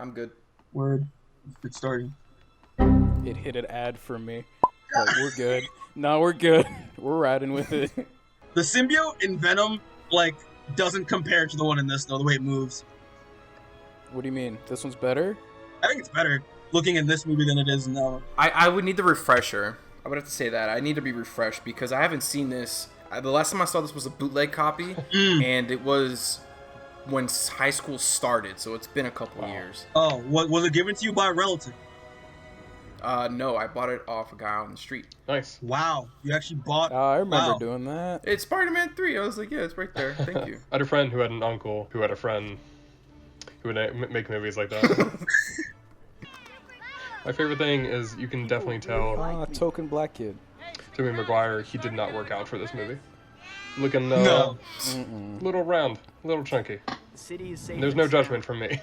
I'm good. Word. Good starting. It hit an ad for me. Like, we're good. No, we're good. We're riding with it. The symbiote in Venom, like, doesn't compare to the one in this, though, the way it moves. What do you mean? This one's better? I think it's better looking in this movie than it is in that one. I would need the refresher. I would have to say that. I need to be refreshed because I haven't seen this. The last time I saw this was a bootleg copy, and it was when high school started, so it's been a couple years. Oh, what was it given to you by a relative? No, I bought it off a guy on the street. Nice. Wow, you actually bought. Oh, I remember Wow. doing that. It's Spider-Man 3. I was like, yeah, it's right there. Thank you. I had a friend who had an uncle who had a friend who would make movies like that. My favorite thing is you can definitely tell Ah, token black kid. Tobey Maguire, he did not work out for this movie. Looking No. little round, little chunky. There's no judgment from me.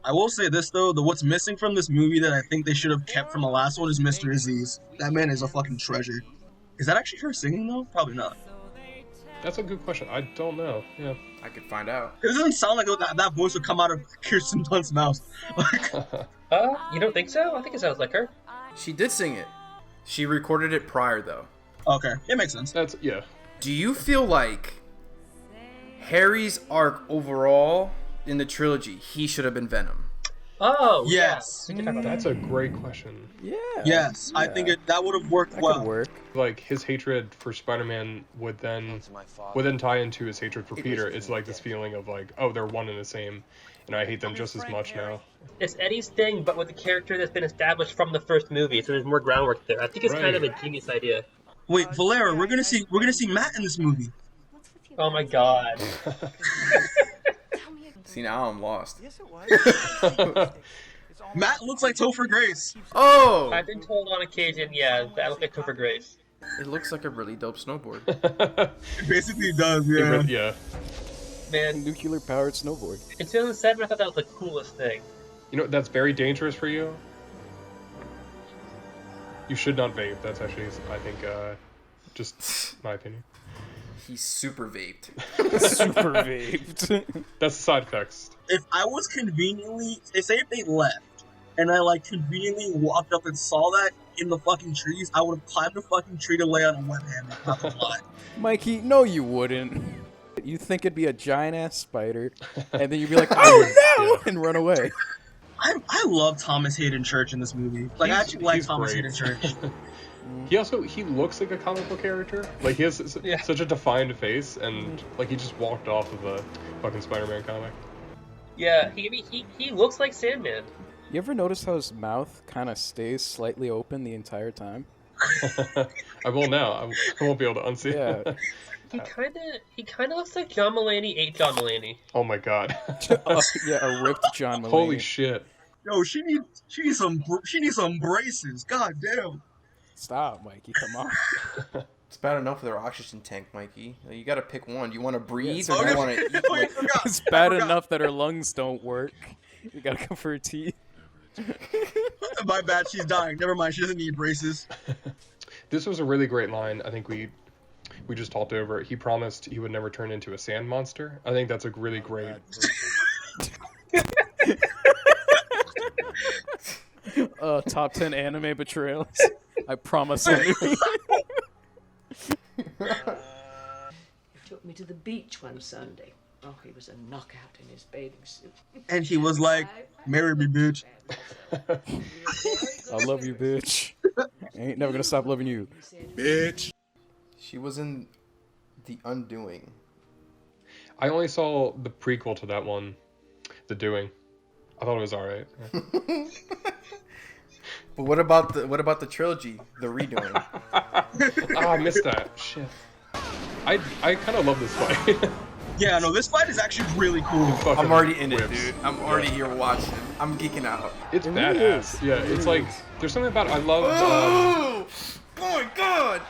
I will say this though, what's missing from this movie that I think they should have kept from the last one is Mr. Aziz. That man is a fucking treasure. Is that actually her singing though? Probably not. That's a good question. I don't know. Yeah. I could find out. It doesn't sound like that voice would come out of Kirsten Dunst's mouth. Like, You don't think so? I think it sounds like her. She did sing it. She recorded it prior, though. okay, it makes sense. That's yeah. Do you feel like Harry's arc overall in the trilogy, he should have been Venom? Oh, Yes. Yeah. We can talk about that. That's a great question. Yeah. Yes, I think that would have worked That well. could work. Like his hatred for Spider-Man would then tie into his hatred for Peter. It's like this feeling of like, oh, they're one and the same, and I hate them just as much now. It's Eddie's thing, but with a character that's been established from the first movie, so there's more groundwork there. I think it's kind of a genius idea. Wait, Valera, we're gonna see Matt in this movie. Oh my god. See, now I'm lost. Matt looks like Topher Grace. Oh! I've been told on occasion, yeah, that looks like Topher Grace. It looks like a really dope snowboard. It basically does, It yeah. really- yeah. Man, Nuclear powered snowboard. in 2007, I thought that was the coolest thing. You know, that's very dangerous for you. You should not vape. That's actually, I think, just my opinion. He's super vaped. Super vaped. That's the side effects. If I was conveniently, say if they left, and I like conveniently walked up and saw that in the fucking trees, I would have climbed the fucking tree to lay on a web hammock, not gonna lie. Mikey, no you wouldn't. You think it'd be a giant ass spider, and then you'd be like, oh no, and run away. I love Thomas Hayden Church in this movie. Like, I actually like He's Thomas great. Hayden Church. He looks like a comic book character. Like he has such a defined face, and like he just walked off of a fucking Spider-Man comic. Yeah, he looks like Sandman. You ever notice how his mouth kind of stays slightly open the entire time? I will now. I won't be able to unsee Yeah. it. He kinda looks like John Mulaney ate John Mulaney. Oh my god. Yeah, a ripped John Mulaney. Holy shit. Yo, she needs some braces. God damn. Stop, Mikey. Come on. It's bad enough with our oxygen tank, Mikey. You gotta pick one. Do you want to breathe Yeah, or do you okay. want to eat? Oh, I Like, forgot. It's I bad forgot. enough that her lungs don't work. You gotta go for her teeth. My bad, she's dying. Never mind, she doesn't need braces. This was a really great line. I think we just talked over it. He promised he would never turn into a sand monster. I think that's a really great. Top 10 anime betrayals. I promise I'll do. He took me to the beach one Sunday. Oh, he was a knockout in his bathing suit. And he was like, marry me, bitch. I love you, bitch. I ain't never gonna stop loving you. Bitch. she was in The Undoing. I only saw the prequel to that one, The Doing. I thought it was alright. Yeah. But what about the trilogy, the redoing? Oh, I missed that. Shit. I kind of love this fight. Yeah, no, this fight is actually really cool. Fucking I'm already in it, whips. dude. I'm already here watching. I'm geeking out. It's It really badass. is. Yeah, It it's really like is. there's something about I love Oh my god!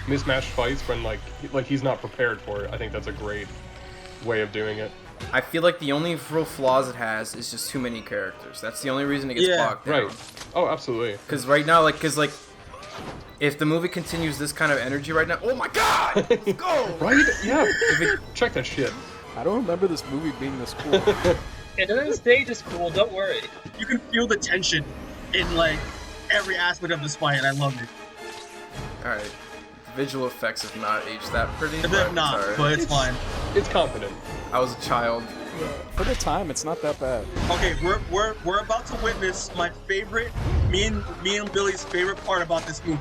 mismatched fights when like he's not prepared for it. I think that's a great way of doing it. I feel like the only real flaws it has is just too many characters. That's the only reason it gets Yeah. bogged down. Right. Oh, absolutely. Because right now, if the movie continues this kind of energy right now, oh my god! Let's go! Right? Yeah. Check that shit. I don't remember this movie being this cool. And then the stage is cool, don't worry. You can feel the tension in like every aspect of this fight, and I love it. Alright. Visual effects have not aged that pretty. They have not, alright. but it's fine. It's confident. I was a child. For the time, it's not that bad. Okay, we're about to witness my favorite, me and Billy's favorite part about this movie.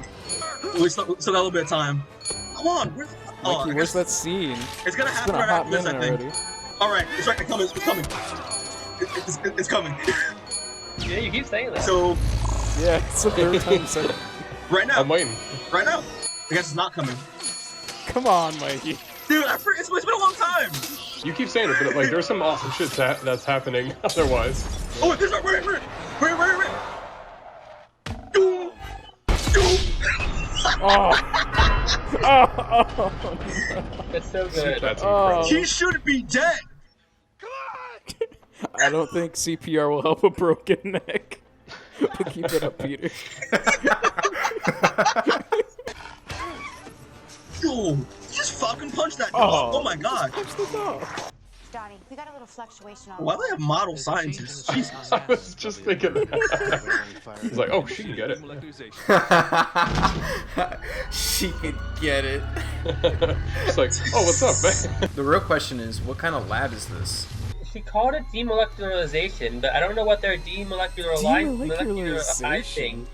We still got a little bit of time. Come on, where's the, Mikey, where's that scene? It's gonna It's happen been a right hot after this, I minute think. already. All right, it's right. It's coming. It's coming. It's coming. Yeah, you keep saying that. So Yeah, it's the third time said. right now, I'm waiting. right now, I guess it's not coming. Come on, Mikey. Dude, it's been a long time. You keep saying it, but like there's some awesome shit that's happening otherwise. Oh, this is right. Doom. Doom. Oh. Oh. It's so good. That's Oh. incredible. He should be dead. I don't think CPR will help a broken neck. But keep it up, Peter. Yo, he just fucking punched that Oh. dog. Oh my god. Punch the dog. Donnie, we got a little fluctuation on. Why do they have model scientists? Jesus. I was just thinking that. He's like, oh, she can get it. She could get it. It's like, oh, what's up, man? The real question is, what kind of lab is this? She called it demolecularization, but I don't know what their demolecularizing thing.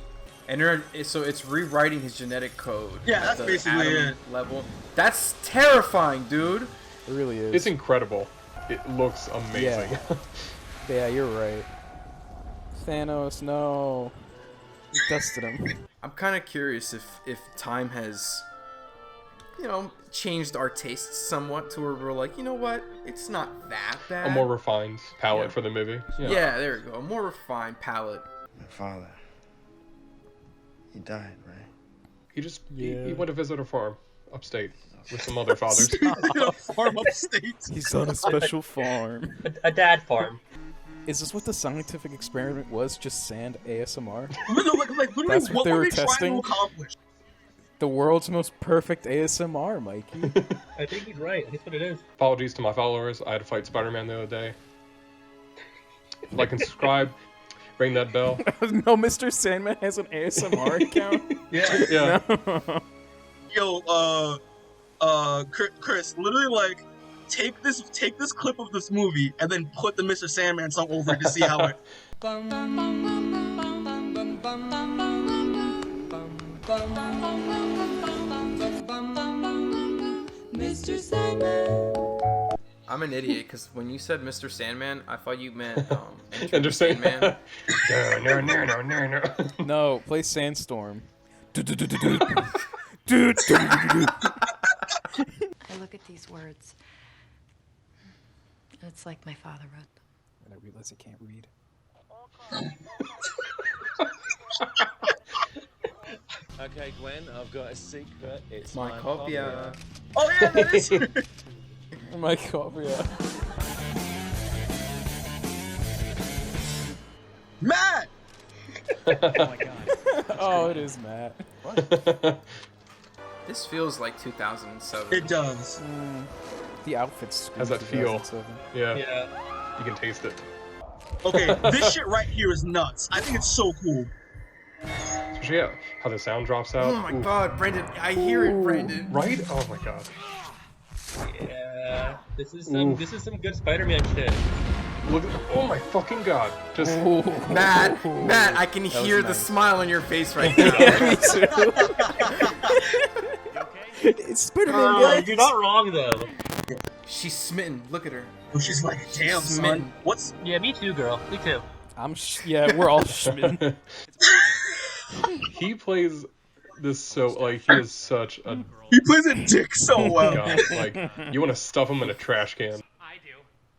And so it's rewriting his genetic code. Yeah, at that's the basically atom it. level. That's terrifying, dude. It really is. It's incredible. It looks amazing. Yeah. Yeah, you're right. Thanos, no. You dusted him. I'm kind of curious if time has, changed our tastes somewhat to where we're like, you know what, it's not that bad. A more refined palette Yeah. for the movie. Yeah, there we go. A more refined palette. My father. He died, right? He just Yeah. he went to visit a farm upstate with some other fathers. In a farm upstate. He's on a special farm. A dad farm. Is this what the scientific experiment was? Just sand ASMR? Like literally, That's what what they were were they trying testing? to accomplish? The world's most perfect ASMR, Mikey. I think he's right. That's what it is. Apologies to my followers. I had to fight Spider-Man the other day. Like and subscribe. Ring that bell. No, Mr. Sandman has an ASMR account? Yeah. Yo, Chris, literally like, take this clip of this movie and then put the Mr. Sandman song over it to see how it. Mr. Sandman. I'm an idiot because when you said Mr. Sandman, I thought you meant Enter Sandman. No. No, play Sandstorm. I look at these words. And it's like my father wrote them. And I realize I can't read. Okay, Gwen, I've got a secret. It's My copia. Oh yeah, that is. Oh my god, yeah. Matt. Oh, it is Matt. This feels like 2007. It does. The outfit's How's that feel? Yeah. Yeah. You can taste it. Okay, this shit right here is nuts. I think it's so cool. Especially how the sound drops out. Oh my Ooh. god, Brendan! I hear it, Brendan. Right? Oh my god. Yeah. This is some good Spider-Man shit. Look at oh my fucking god. Just Matt, I can was hear the nice. smile on your face right now. Me too. It's Spider-Man, guys. You're not wrong though. She's smitten. Look at her. Oh, she's like, damn, son. Smitten. What's? Yeah, me too, girl. Me too. Yeah, we're all schmitten. he plays this so like he is such a He plays a dick so well. god. Like you want to stuff him in a trash can. I do.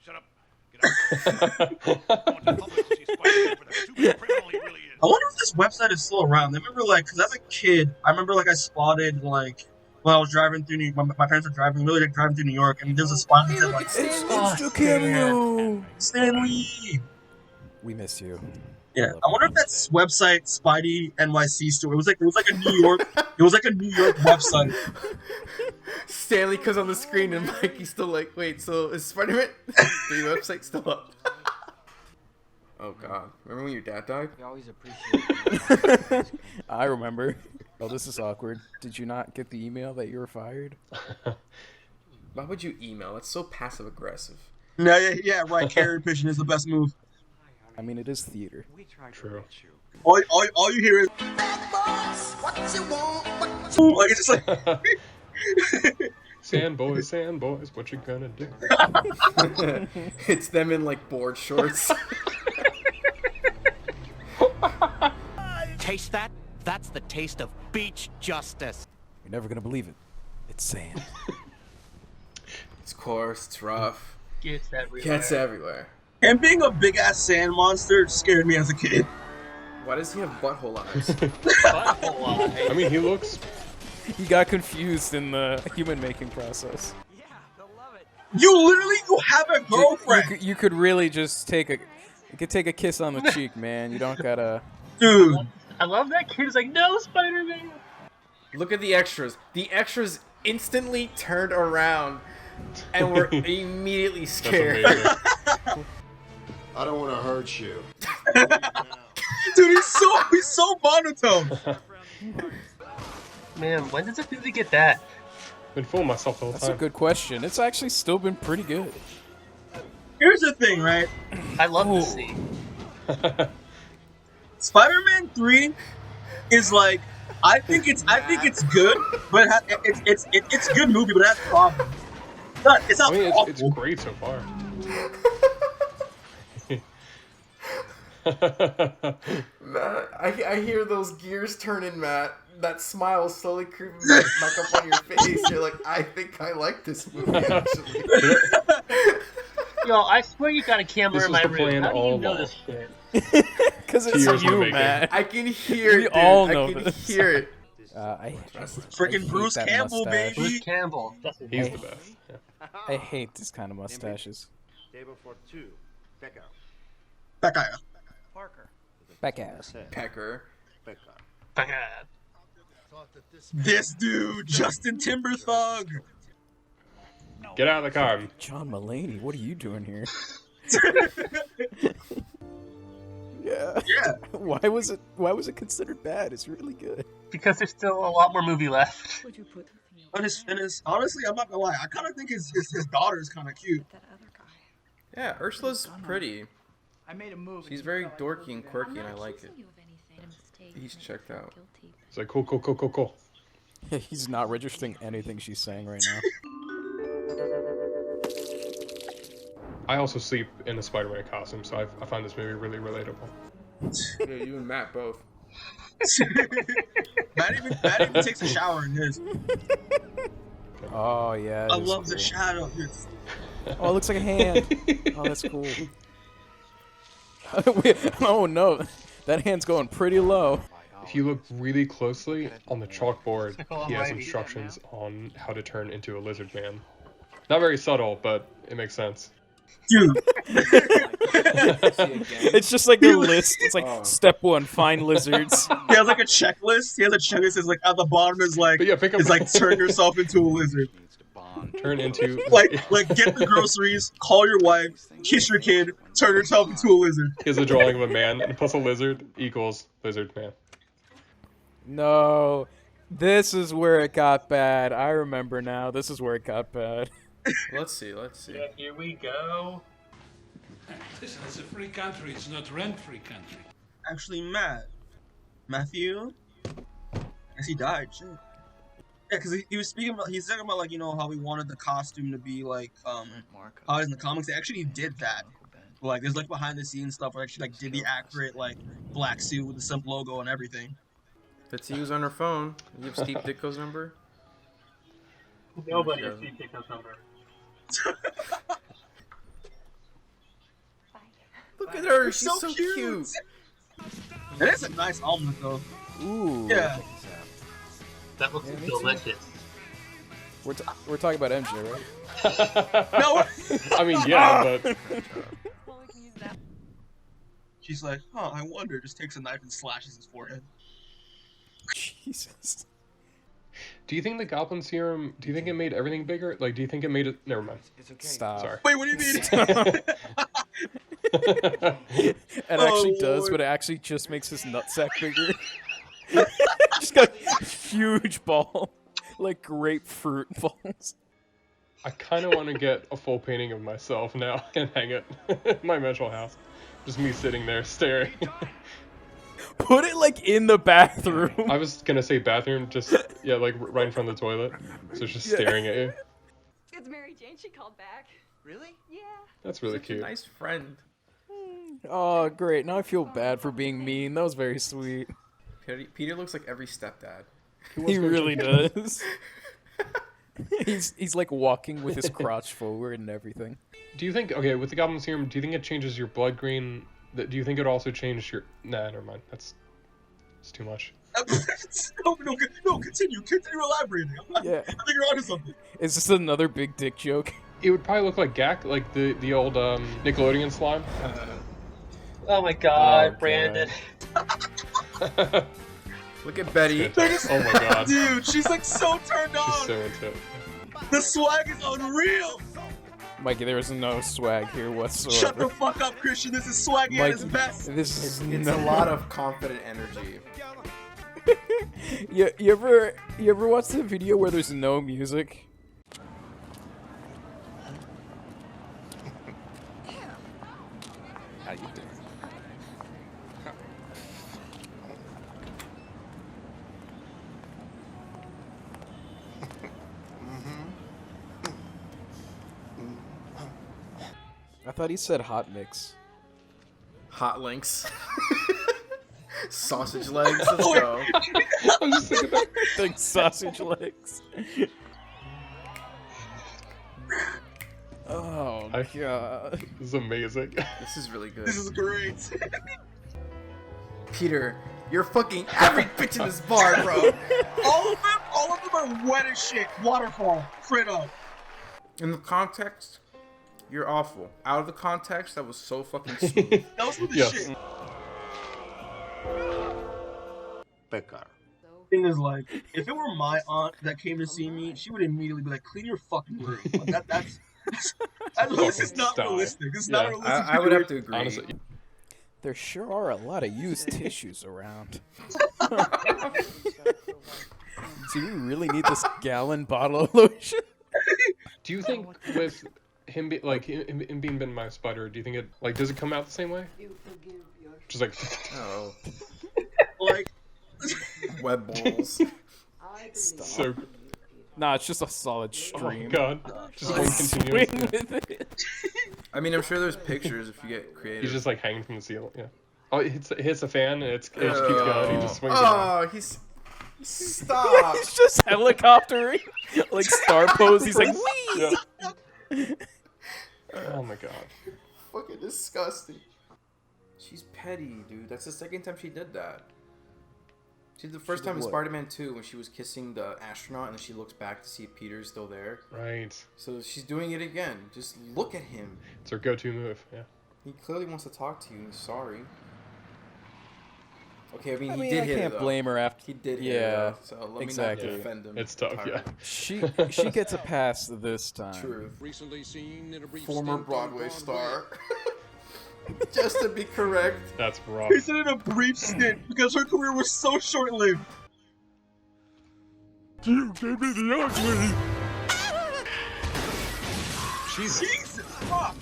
Shut up. Get out. I want the public to see Spider-Man for the stupid criminal he really is. I wonder if this website is still around. I remember, like, because as a kid, I remember, like, I spotted, like, when I was driving through my parents were driving, really, like, driving through New York, and there's a spot that said, like, Extra cameo. Stanley. We miss you. Yeah, I wonder if that's website Spidey NYC store. It was like a New York. It was like a New York website. Stanley comes on the screen and Mikey's still like, wait, so is Spider-Man? The website still up? Oh god. Remember when your dad died? We always appreciate I remember. Oh, this is awkward. Did you not get the email that you were fired? Why would you email? That's so passive aggressive. No, yeah, right. Carrier pigeon is the best move. I mean, it is theater. True. All you hear is like it's just like Sand boys, what you gonna do? It's them in like board shorts. Taste that? That's the taste of beach justice. You're never gonna believe it. It's sand. It's coarse, it's rough. Gets everywhere. Gets everywhere. and being a big ass sand monster scared me as a kid. Why does he have butthole eyes? Butthole eyes. I mean, he looks. He got confused in the human making process. You have a girlfriend. You could really just take a kiss on the cheek, man. You don't gotta. Dude, I love that kid. He's like, no, Spider-Man. Look at the extras. The extras instantly turned around and were immediately scared. I don't want to hurt you. Dude, he's so monotone. Man, when does it really get that? Been fooling myself the whole That's time. a good question. It's actually still been pretty good. Here's the thing, right? I love this scene. Spider-Man 3 is like, I think it's good, but it's a good movie, but it has problems. It's not I mean, awful. it's great so far. Matt, I hear those gears turning, Matt. That smile slowly creeping back up on your face. You're like, I think I like this movie, actually. Yo, I swear you got a camera This in was my the room. plan How do you all know along. this shit? Because it's Tears in the you, making. man. I can hear We it, dude. all know I can this. hear it. I Freaking hate Bruce that Campbell, mustache. baby. Bruce Campbell. That's his He's name. the best. Yeah. I hate this kind of mustaches. Table for two. Becca. Becca. Parker. Back ass. Pecker. Becca. Fuck. This dude, Justin Timberthug. Get out of the car. John Mulaney, what are you doing here? Yeah. Why was it considered bad? It's really good. Because there's still a lot more movie left. On his finish, honestly, I'm not gonna lie. I kind of think his daughter is kind of cute. Yeah, Ursula's pretty. I made a move. She's very dorky and quirky, and I like it. He's checked out. It's like, cool. He's not registering anything she's saying right now. I also sleep in a Spider-Man costume, so I find this movie really relatable. Yeah, you and Matt both. Matt even takes a shower in his. Oh yeah. I it is love the cool. shadow. Oh, it looks like a hand. Oh, that's cool. Oh no, that hand's going pretty low. If you look really closely on the chalkboard, he has Alrighty. instructions on how to turn into a lizard man. Not very subtle, but it makes sense. Dude, It's just like a list. It's like step 1, find lizards. he has like a checklist. He has a checklist. Is like at the bottom is like, But yeah, pick up. it's like turn yourself into a lizard. Turn into Like get the groceries, call your wife, kiss your kid, turn yourself into a lizard. Here's a drawing of a man plus a lizard equals lizard man. No, this is where it got bad. I remember now. This is where it got bad. Let's see. Yeah, here we go. Listen, it's a free country. It's not rent-free country. Actually, Matthew, as he died. Shit. Yeah, because he was speaking about. He's talking about like how he wanted the costume to be like how it is in the comics. They actually did that. Like there's like behind the scenes stuff where actually like did the accurate like black suit with the Simp logo and everything. Fitzy was on her phone. You have Steve Ditko's number? Nobody No, has she seen Ditko's number. Look at her. You're She's so cute. It is a nice omelet though. Ooh. Yeah. That looks Yeah, me delicious. We're talking about MJ, right? No. I mean, yeah, but She's like, I wonder. Just takes a knife and slashes his forehead. Jesus. do you think the Goblin Serum? Do you think it made everything bigger? Like, do you think it made it? Never mind. It's okay. Stop. Sorry. Wait, what do you mean? It actually does, Lord. but it actually just makes his nutsack bigger. Just got a huge ball, like grapefruit balls. I kind of want to get a full painting of myself now and hang it in my mental house. Just me sitting there staring. Put it like in the bathroom. I was gonna say bathroom, just yeah, like right in front of the toilet. So it's just staring at you. It's Mary Jane. She called back. Really? Yeah. That's really Such cute. a nice friend. Oh, great. Now I feel bad for being mean. That was very sweet. Peter looks like every stepdad. He really does. He's like walking with his crotch forward and everything. Do you think, okay, with the Goblin Serum, do you think it changes your blood green? Do you think it also changed your... Nah, never mind. It's too much. No, continue elaborating. I think you're onto something. Is this another big dick joke? It would probably look like Gak, like the old Nickelodeon slime. Oh my god, Oh, Brandon. Look at Betty. Oh my god. Dude, she's like so turned on. She's so into it. The swag is unreal. Mikey, there is no swag here whatsoever. Shut the fuck up, Christian. This is swaggy at its best. This is It's a lot of confident energy. you ever watch the video where there's no music? How you doing? I thought he said hot mix. Hot links. Sausage legs. Let's go. I'm just thinking that. Think sausage legs. Oh god. This is amazing. This is really good. This is great. Peter, you're fucking every bitch in this bar, bro. all of them are wet as shit. Waterfall, straight up. In the context, you're awful. Out of the context, that was so fucking smooth. That was with the Yes. shit. Pecar. Thing is, like, if it were my aunt that came to see me, she would immediately be like, "Clean your fucking room." Like, that's this is not Style. realistic. This is not Yeah. realistic. I would have to agree. Honestly, There sure are a lot of used tissues around. Do we really need this gallon bottle of lotion? do you think with him him being bitten by a spider, do you think it like does it come out the same way? Just like Oh, Like, web balls. so. Nah, it's just a solid Oh stream. god. Just one continuous. Swing with it. I mean, I'm sure there's pictures if you get creative. He's just like hanging from the ceiling. Yeah. Oh, it hits a fan and it just keeps going. He just swings around. Oh, he's stop. He's just helicoptering, like star pose. He's like, wee. Yeah. Oh my god. Fucking disgusting. She's petty, dude. That's the second time she did that. She did the first time in what? Spider-Man 2 when she was kissing the astronaut and then she looks back to see if Peter's still there. Right. So she's doing it again. Just look at him. It's her go-to move. Yeah. He clearly wants to talk to you. He's sorry. Okay, I mean, I he mean, did I hit can't her, though. blame her after. He did hit Yeah, her, though, so let exactly. me not defend him. It's tough, entirely. yeah. She gets a pass this time. Truth. Recently seen in a brief Former stint on Broadway star. Just to be correct. That's rough. he said in a brief stint because her career was so short-lived. You gave me the ugly. Jesus fuck.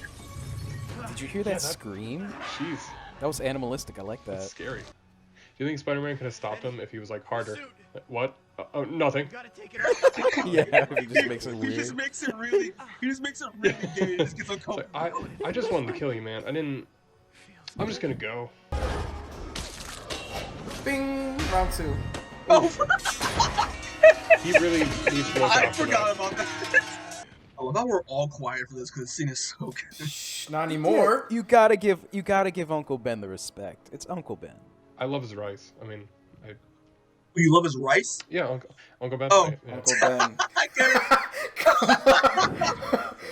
Did you hear that scream? Jeez. That was animalistic. I like That's that. scary. Do you think Spider-Man could have stopped him if he was like harder? What? Oh, nothing. Yeah, he just makes it He weird. just makes it really. He just makes it really gay. He just gets It's uncomfortable. like, I just wanted to kill you, man. I didn't. I'm just gonna go. Bing! Round 2. He really needs to look I out for forgot that. about that. Oh, I thought we're all quiet for this because the scene is so good. Shh, not anymore. You gotta give Uncle Ben the respect. It's Uncle Ben. I love his rice. I mean, You love his rice? yeah, Uncle Ben. Oh. Yeah. Uncle Ben. I get it.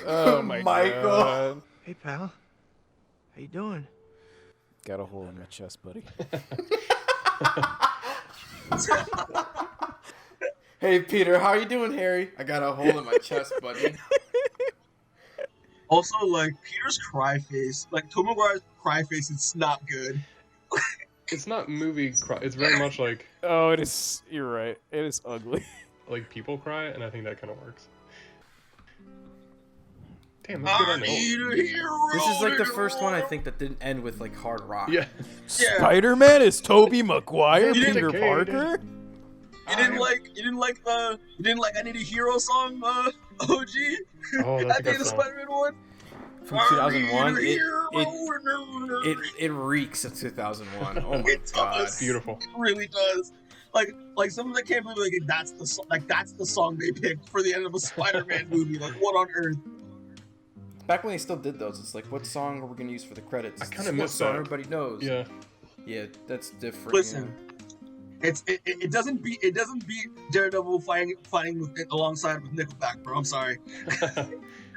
Oh my Michael. god. Hey, pal. How you doing? Got a hole in my chest, buddy. Hey, Peter, how you doing, Harry? I got a hole in my chest, buddy. Also, like Peter's cry face, like Tobey Maguire's cry face, is not good. It's not movie cry. It's very much like. Oh, it is. You're right. It is ugly. Like people cry, and I think that kind of works. Damn, that's a good ending. This is like the first one I think that didn't end with like hard rock. Yeah. Spider-Man is Tobey Maguire, You didn't- Peter Parker. You didn't like I Need a Hero song, OG? Oh, that's a At the good end of song. Spider-Man 1? From 2001, it reeks of 2001. Oh my god, beautiful. It really does. Like some of the can't believe that's the song they picked for the end of a Spider-Man movie. Like what on earth? Back when they still did those, it's like, what song are we gonna use for the credits? I kinda It's what miss song that. Everybody knows. Yeah. Yeah, that's different. Listen, it doesn't beat Daredevil fighting with alongside with Nickelback, bro. I'm sorry.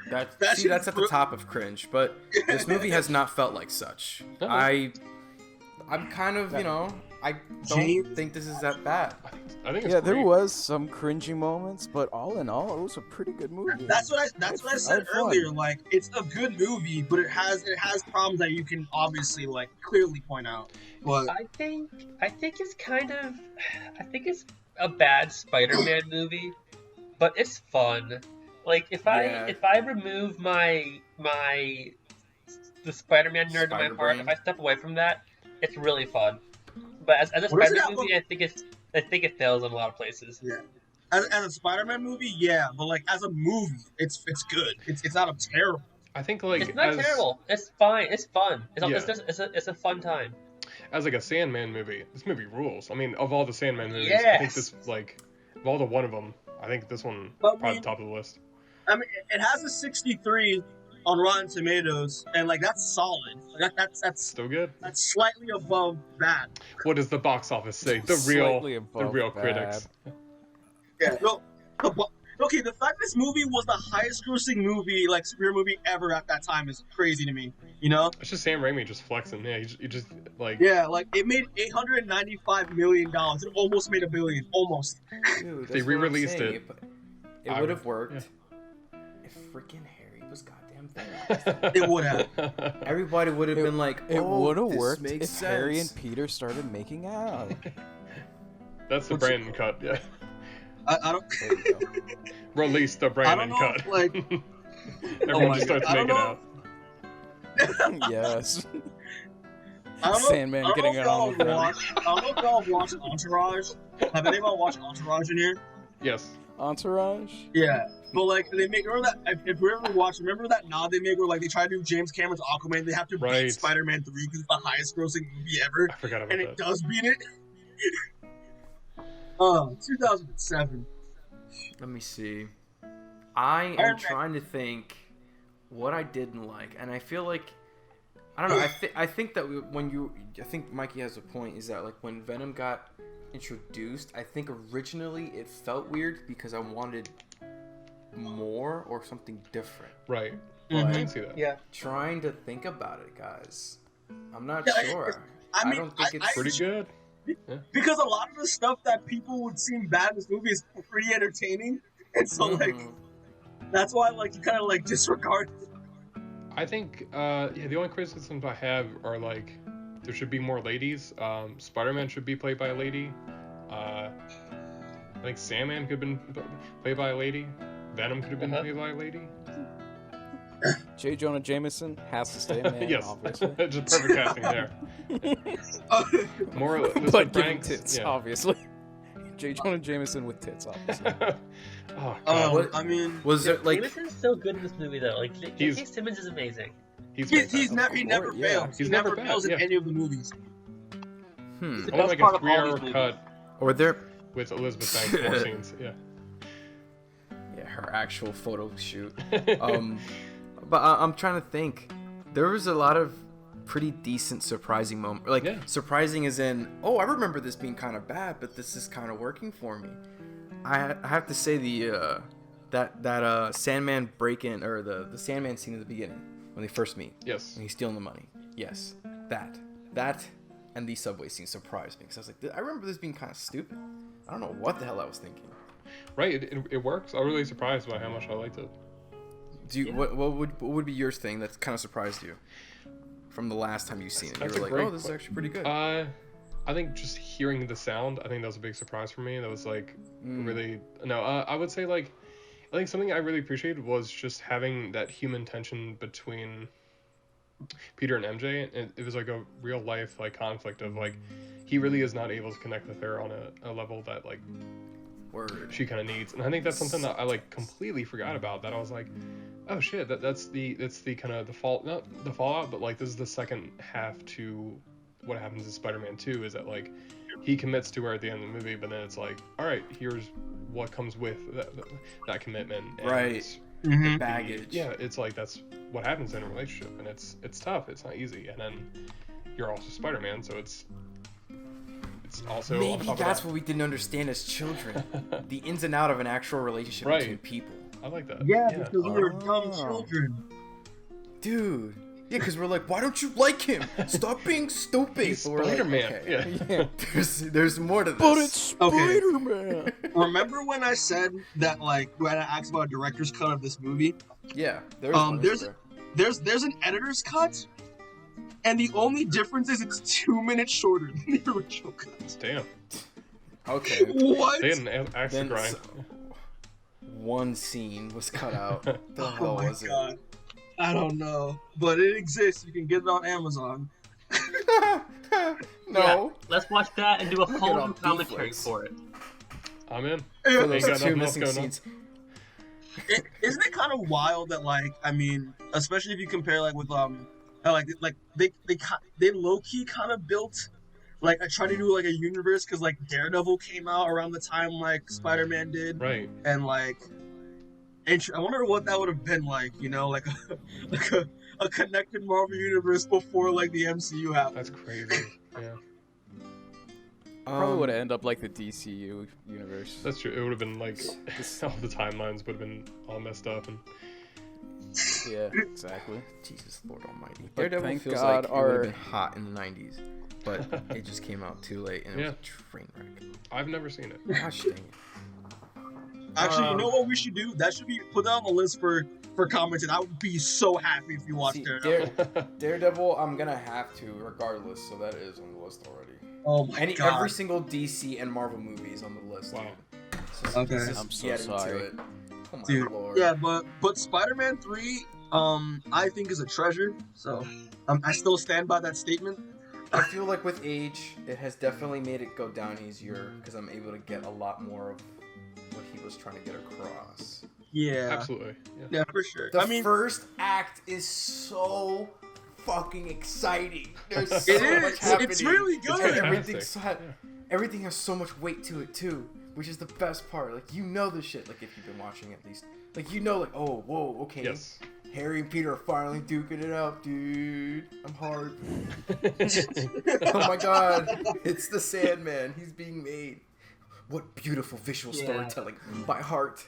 That's at the top of cringe, but this movie has not felt like such. Uh-oh. I'm kind of, I don't James? think this is that bad. I think it's Yeah, there great. was some cringy moments, but all in all, it was a pretty good movie. That's what I said had fun. earlier. Like it's a good movie, but it has problems that you can obviously like clearly point out. But I think it's it's a bad Spider-Man movie, but it's fun. Like if I remove the Spider-Man nerd in my heart, Spider-Brain. if I step away from that, it's really fun. But as a What is Spider-Man that movie, I think it fails in a lot of places. yeah, as a Spider-Man movie, yeah, but like as a movie, it's good. It's not a terrible. I think like It's not terrible. It's fine. It's fun. It's a fun time. As like a Sandman movie, this movie rules. I mean, of all the Sandman movies, I Yes. think this like of all the one of them, I think this one But probably top of the list. I mean, it has a 63 on Rotten Tomatoes, and like that's solid. Like, that's Still good. that's slightly above that. What does the box office say? The Slightly real above critics. Yeah. No. Okay, the fact this movie was the highest grossing movie, like superhero movie ever at that time is crazy to me. You know? It's just Sam Raimi just flexing. Yeah, he just like. Yeah, like it made $895 million. It almost made $1 billion. Almost. Dude, They that's what I'm re-released saying. it. It I would would- have worked if freaking Harry was goddamn there. It would have. Everybody would have been like, It "Oh, would have this worked makes if sense." Harry and Peter started making out. That's the Brandon cut. Yeah. I don't. Release the Brandon know, cut. like- Everyone my just God, starts I don't making know. out. Yes. I don't know. Sandman I don't getting know it if on y'all with Brandon. I don't know if y'all have watched Entourage. Have any of y'all watched Entourage in here? Yes. Entourage? Yeah, but like they make remember that if we ever watch, remember that nod they make where like they try to do James Cameron's Aquaman, they have to Right. beat Spider-Man 3 because it's the highest grossing movie ever, I forgot about and that. it does beat it. 2007. Let me see. I am Iron Man. trying to think what I didn't like, and I feel like I don't know. I think that I think Mikey has a point. Is that like when Venom got introduced, I think originally it felt weird because I wanted more or something different. Right. But I can see that. Yeah. trying to think about it, guys, I'm not Yeah, sure. I mean, don't think it's Pretty good. because a lot of the stuff that people would seem bad in this movie is pretty entertaining, and so like Mhm. that's why like you kind of like disregard. I think the only criticisms I have are like there should be more ladies. Spider-Man should be played by a lady. I think Sandman could have been played by a lady. Venom could have been played by a lady. J. Jonah Jameson has to stay a man, Yes, obviously. just perfect casting there. More Elizabeth But giving Banks, tits, yeah. obviously. J. Jonah Jameson with tits, obviously. Oh god, What- I mean, Was there like Jameson's so good in this movie though. Like J.K. Simmons is amazing. he's he fantastic. never yeah. fails. He's He never never bad, fails in yeah. any of the movies. hmm? The Only best like part a of all these 3-hour movies. cut Or there? with Elizabeth Banks more scenes. Yeah. Yeah, her actual photo shoot. But I'm trying to think. There was a lot of pretty decent surprising moments. Like Yeah. surprising as in, oh, I remember this being kind of bad, but this is kind of working for me. I have to say the that Sandman break-in or the Sandman scene at the beginning when they first meet. Yes. When he's stealing the money. Yes, that and the subway scene surprised me because I was like, I remember this being kind of stupid. I don't know what the hell I was thinking. Right, it works. I was really surprised by how much I liked it. Do you what would be your thing that kind of surprised you from the last time you've seen it? You were like, oh, this is actually pretty good. I think just hearing the sound, I think that was a big surprise for me. That was like really I would say like I think something I really appreciated was just having that human tension between Peter and MJ. It was like a real life like conflict of like he really is not able to connect with her on a level that like she kind of needs, and I think that's something that I like completely forgot about. That I was like, oh shit, that's the kind of the fallout, but like this is the second half to what happens in Spider-Man 2 is that like he commits to her at the end of the movie, but then it's like, all right, here's what comes with that commitment, and right? The baggage. Yeah, it's like that's what happens in a relationship, and it's tough. It's not easy, and then you're also Spider-Man, so it's also maybe that's what we didn't understand as children, the ins and out of an actual relationship between people. I like that. Yeah, because we were dumb children, dude. Yeah, because we're like, why don't you like him? Stop being stupid. He's Spider-Man. Like, okay. Yeah. There's more to this. But it's Spider-Man. Remember when I said that, like, when I asked about a director's cut of this movie? Yeah. There's an editor's cut, and the only difference is it's 2 minutes shorter than the original cut. Damn. Okay. What? They didn't actually grind. One scene was cut out. The hell was God. it? I don't know, but it exists. You can get it on Amazon. No. Yeah, let's watch that and do a whole new commentary for it. I'm in. For those two missing scenes. Isn't it kind of wild that, like, I mean, especially if you compare, like, with they low key kind of built, like, I tried to do like a universe because like Daredevil came out around the time like Spider-Man did, right? And like. I wonder what that would have been like, you know, like a connected Marvel universe before like the MCU happened. That's crazy. Yeah. Probably would have ended up like the DCU universe. That's true. It would have been like all the timelines would have been all messed up and. Yeah, exactly. Jesus Lord Almighty. But Daredevil thank feels God like it would have been hot in the 90s, but it just came out too late and it was a train wreck. I've never seen it. Gosh dang it. Actually, you know what we should do? That should be put that on the list for comments, and I would be so happy if you watched Daredevil. Daredevil, I'm gonna have to regardless, so that is on the list already. Oh my God! Every single DC and Marvel movie is on the list. Wow. So okay. I'm so sorry. Oh my Dude, Lord. yeah, but Spider-Man 3, I think is a treasure. So I still stand by that statement. I feel like with age, it has definitely made it go down easier because I'm able to get a lot more of what he was trying to get across. Yeah, absolutely. Yeah, for sure. The first act is so fucking exciting. There's so much happening. It's really good. Everything has so much weight to it too, which is the best part. Like you know the shit. Like if you've been watching at least, like you know, like oh whoa okay. Yes. Harry and Peter are finally duking it out, dude. I'm hard. Oh my God, it's the Sandman. He's being made. What beautiful visual storytelling by heart.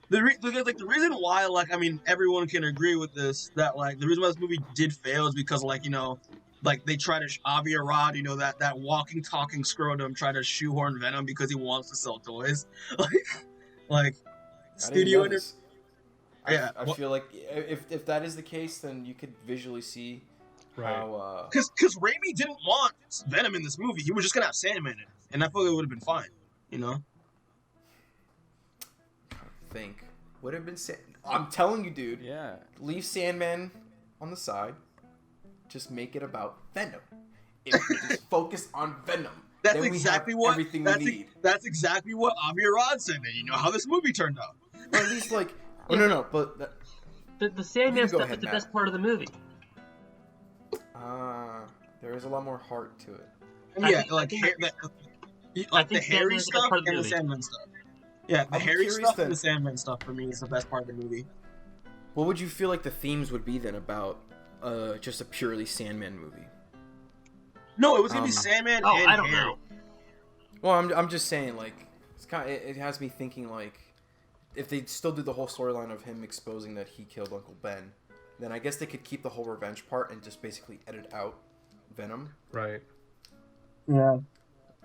The reason why, like, I mean, everyone can agree with this, that, like, the reason why this movie did fail is because, like, you know, like, they try to, Avi Arad, you know, that walking, talking scrotum try to shoehorn Venom because he wants to sell toys. Like, studio... I feel like if that is the case, then you could visually see how... Because Raimi didn't want Venom in this movie. He was just going to have Sandman in it. And I thought it would have been fine, you know? Think would have been I'm telling you, dude. Yeah. Leave Sandman on the side. Just make it about Venom. Just focus on Venom. That's then exactly we have everything we need. That's exactly what Avi Arad said. And you know how this movie turned out. Or at least like no, but the Sandman stuff is the best part of the movie. There is a lot more heart to it. Yeah, the Harry stuff and the Sandman stuff. Yeah, the Harry stuff and the Sandman stuff for me is the best part of the movie. What would you feel like the themes would be then about just a purely Sandman movie? No, it was gonna be Sandman and I don't Harry. know. Well, I'm just saying, like, it's kind of, it has me thinking, like, if they still do the whole storyline of him exposing that he killed Uncle Ben, then I guess they could keep the whole revenge part and just basically edit out Venom. Right. Yeah.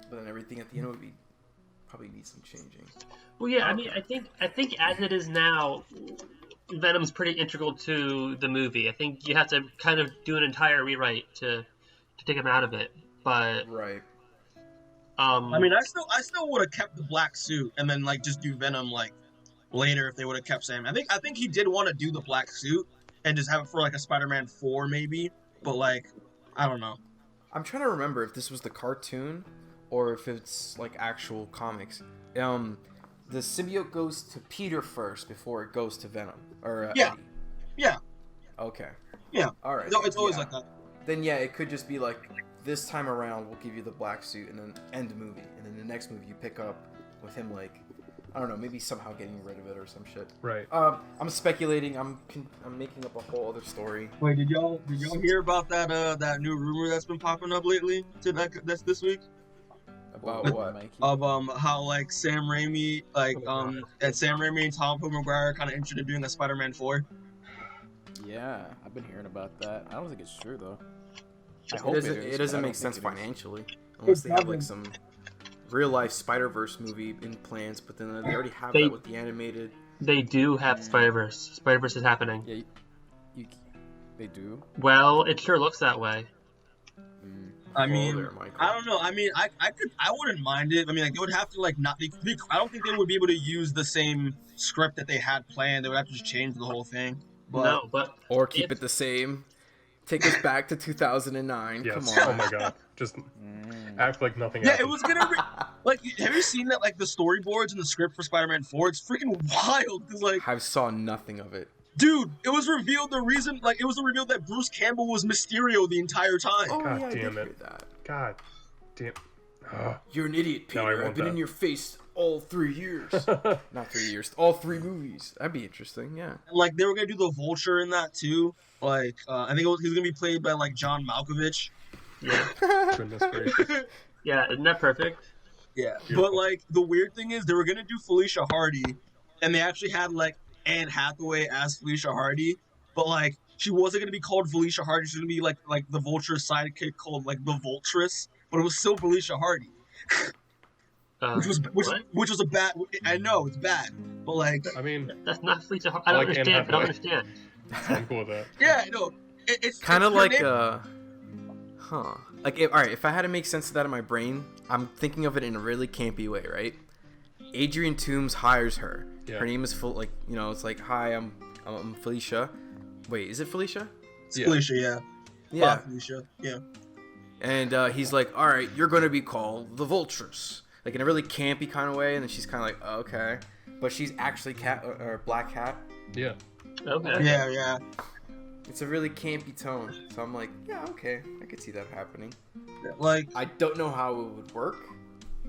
But then everything at the end would be probably need some changing. Well, yeah, I mean, I think as it is now, Venom's pretty integral to the movie. I think you have to kind of do an entire rewrite to take him out of it. But right. I mean, I still would have kept the black suit and then like just do Venom like later if they would have kept Sam. I think he did want to do the black suit and just have it for like a Spider-Man 4 maybe, but like I don't know. I'm trying to remember if this was the cartoon or if it's like actual comics. The symbiote goes to Peter first before it goes to Venom or yeah, Eddie. Yeah. Okay. Yeah. All right. No, it's always like that. Then yeah, it could just be like this time around we'll give you the black suit and then end the movie, and then the next movie you pick up with him like I don't know, maybe somehow getting rid of it or some shit. Right. I'm speculating. I'm making up a whole other story. Wait, did y'all hear about that new rumor that's been popping up lately? That's this week. About what? Of how like Sam Raimi and Sam Raimi and Tom Maguire kind of interested in doing a Spider-Man 4. Yeah, I've been hearing about that. I don't think it's true though. It doesn't make sense financially unless they have like some real life Spider-Verse movie in plans, but then they already have that with the animated. They do have Spider-Verse. Spider-Verse is happening. Yeah, they do. Well, it sure looks that way. I mean, I don't know. I mean, I wouldn't mind it. I mean, like they would have to like not. I don't think they would be able to use the same script that they had planned. They would have to just change the whole thing. Or keep it the same. Take us back to 2009. Yes. Come on. Oh my god. Just act like nothing Yeah, happened. it was gonna be like. Have you seen that? Like the storyboards and the script for Spider-Man 4. It's freaking wild. Cause like I saw nothing of it. Dude, it was revealed revealed that Bruce Campbell was Mysterio the entire time. Oh, God yeah, damn I it. did hear that. God damn. You're an idiot, Now I Peter. want I've been that. in your face all 3 years. Not 3 years. All 3 movies. That'd be interesting. Yeah. And, like they were gonna do the Vulture in that too. Like I think he's gonna be played by like John Malkovich. Yeah. Goodness gracious. Yeah, isn't that perfect? Yeah. Beautiful. But like the weird thing is they were gonna do Felicia Hardy, and they actually had like Anne Hathaway as Felicia Hardy, but like she wasn't gonna be called Felicia Hardy. She was gonna be like the Vulture's sidekick called like the Vultress, but it was still Felicia Hardy. Which was a bad. I know it's bad, but like I mean, that's not Felicia Hardy. I don't like understand. I don't understand. I'm cool with that. Yeah, no, it's kind of her like name. Like if I had to make sense of that in my brain, I'm thinking of it in a really campy way, right? Adrian Toomes hires her. Yeah. Her name is it's like, hi, I'm Felicia. Wait, is it Felicia? It's Felicia, yeah. Yeah. Felicia, yeah. And he's like, all right, you're gonna be called the Vultress, like in a really campy kind of way. And then she's kind of like, oh, okay, but she's actually Black Cat. Yeah. Okay. Yeah. It's a really campy tone, so I'm like, yeah, okay, I could see that happening. Like I don't know how it would work,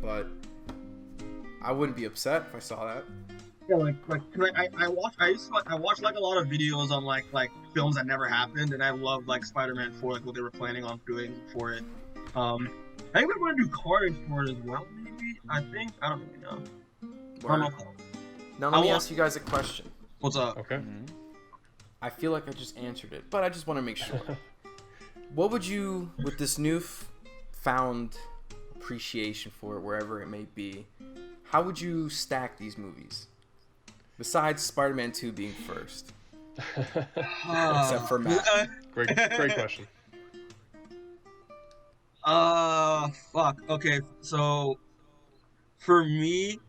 but I wouldn't be upset if I saw that. Yeah, I watched like a lot of videos on like films that never happened, and I loved like Spider-Man 4, like what they were planning on doing for it. I think they're going to do Carnage for it as well. Maybe I don't really know. I don't know. Now let me ask you guys a question. What's up? Okay. I feel like I just answered it, but I just want to make sure. What would you, with this new found appreciation for it, wherever it may be, how would you stack these movies? Besides Spider-Man 2 being first. Except for Matt. Great question. Fuck. Okay, so for me,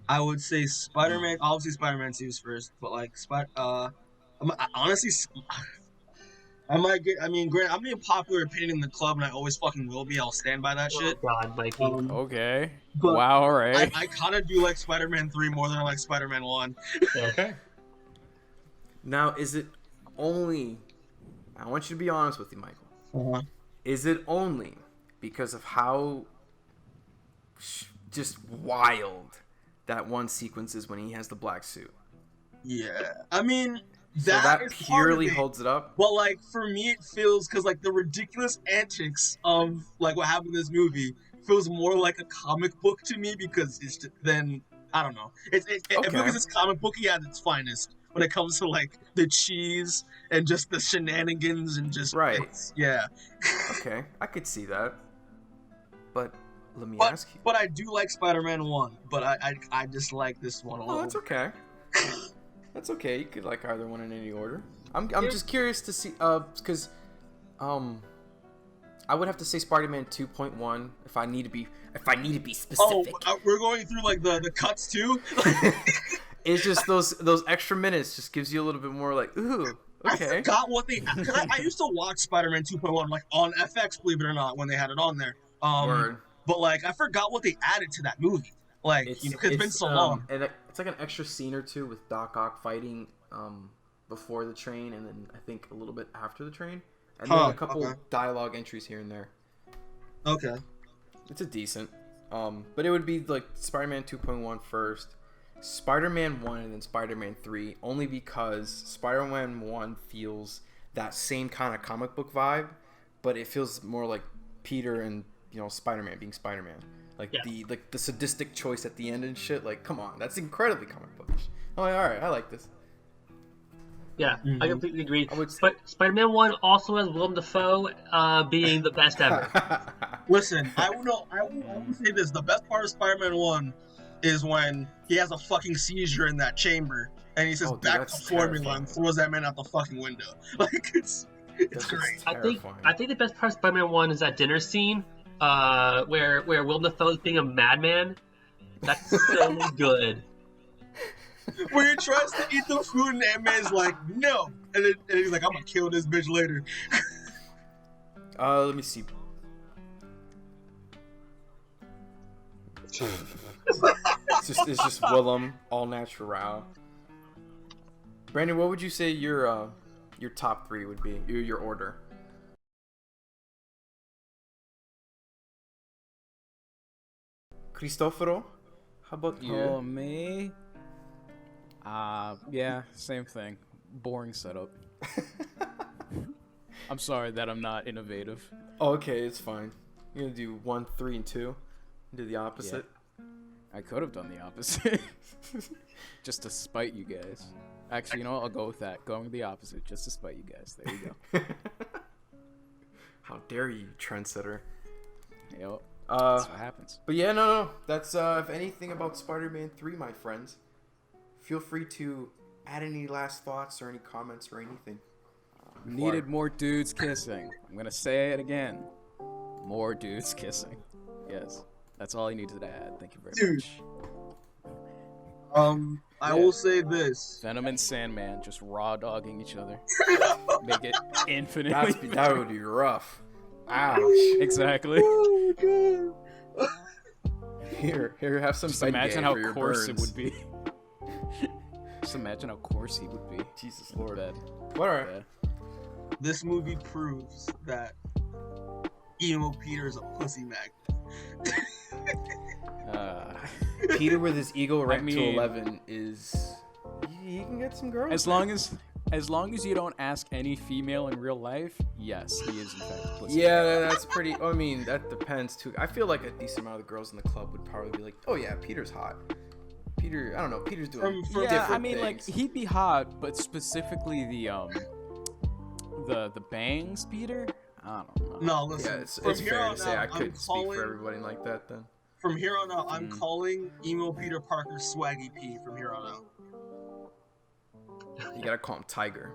I would say Spider-Man. Obviously, Spider-Man 2 is first, but like honestly, I might get. I mean, granted, I'm the unpopular opinion in the club, and I always fucking will be. I'll stand by that shit. God, Mikey. Okay. But Wow. All right. I kind of do like Spider-Man 3 more than I like Spider-Man 1. Okay. Now, is it only... I want you to be honest with you, Michael. Uh-huh. Is it only because of how just wild that one sequence is when he has the black suit? Yeah. I mean... So that is purely part of it. holds it up? But like for me, it feels because like the ridiculous antics of like what happened in this movie feels more like a comic book to me because it's then I don't know. Because it's comic booky at its finest when it comes to like the cheese and just the shenanigans and just yeah. Okay, I could see that. But let me ask you. But I do like Spider-Man 1, but I just like this one a little. Oh, that's okay. That's okay. You could like either one in any order. I'm just curious to see because I would have to say Spider-Man 2.1 if I need to be specific. Oh, we're going through like the cuts too. It's just those extra minutes just gives you a little bit more like ooh. Okay. I forgot what they. Cause I used to watch Spider-Man 2.1 like on FX, believe it or not, when they had it on there. Word. But like I forgot what they added to that movie. Like it's been so long. And it's like an extra scene or two with Doc Ock fighting before the train, and then I think a little bit after the train, and then a couple dialogue entries here and there. Okay. It's a decent. But it would be like Spider-Man 2.1 first. Spider-Man 1 and then Spider-Man 3 only because Spider-Man 1 feels that same kind of comic book vibe, but it feels more like Peter and Spider-Man being Spider-Man. Like the sadistic choice at the end and shit. Like, come on, that's incredibly comic bookish. I'm like, all right, I like this. Yeah, I completely agree. But Spider-Man 1 also has Willem Dafoe being the best ever. Listen, I will say this: the best part of Spider-Man 1 is when he has a fucking seizure in that chamber and he says back to formula and throws that man out the fucking window. Like it's great. I think the best part of Spider-Man 1 is that dinner scene where Willem Dafoe is being a madman. That's so good. Where he tries to eat the food and Ant-Man's like, no. And he's like, I'm gonna kill this bitch later. Let me see. It's just Willem, all natural. Brandon, what would you say your top 3 would be? Your order? Cristoforo, how about you? Oh, me? Yeah, same thing. Boring setup. I'm sorry that I'm not innovative. Oh, okay, it's fine. You're gonna do 1, 3, and 2? Do the opposite? Yeah. I could have done the opposite. Just to spite you guys. Actually, you know what? I'll go with that. Going the opposite, just to spite you guys. There you go. How dare you, trendsetter. Yep. That's what happens. But yeah, no. That's, if anything about Spider-Man 3, my friends, feel free to add any last thoughts or any comments or anything. Needed more dudes kissing. I'm going to say it again. More dudes kissing. Yes. That's all I needed to add. Thank you very much. I will say this. Venom and Sandman just raw dogging each other. Make it infinitely. That would be rough. Ouch. Exactly. Oh, Here, have some. Just imagine how coarse burns. it would be. Just imagine how coarse he would be. Jesus Lord. Bad. Alright. Yeah. This movie proves that emo Peter is a pussy magnet. Peter with his ego ranked to 11 is he can get some girls. As long as you don't ask any female in real life, yes, he is in fact a pussy. Yeah, that's pretty. I mean, that depends too. I feel like a decent amount of the girls in the club would probably be like, "Oh yeah, Peter's hot." Peter, I don't know. Peter's doing different I mean, things. like he'd be hot, but specifically the bangs, Peter. I don't know. No, listen. Yeah, it's fair to say I couldn't speak for everybody like that then. From here on out, I'm calling emo Peter Parker Swaggy P from here on out. You gotta call him Tiger.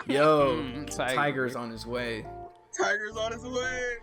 Yo, Tiger's on his way. Tiger's on his way.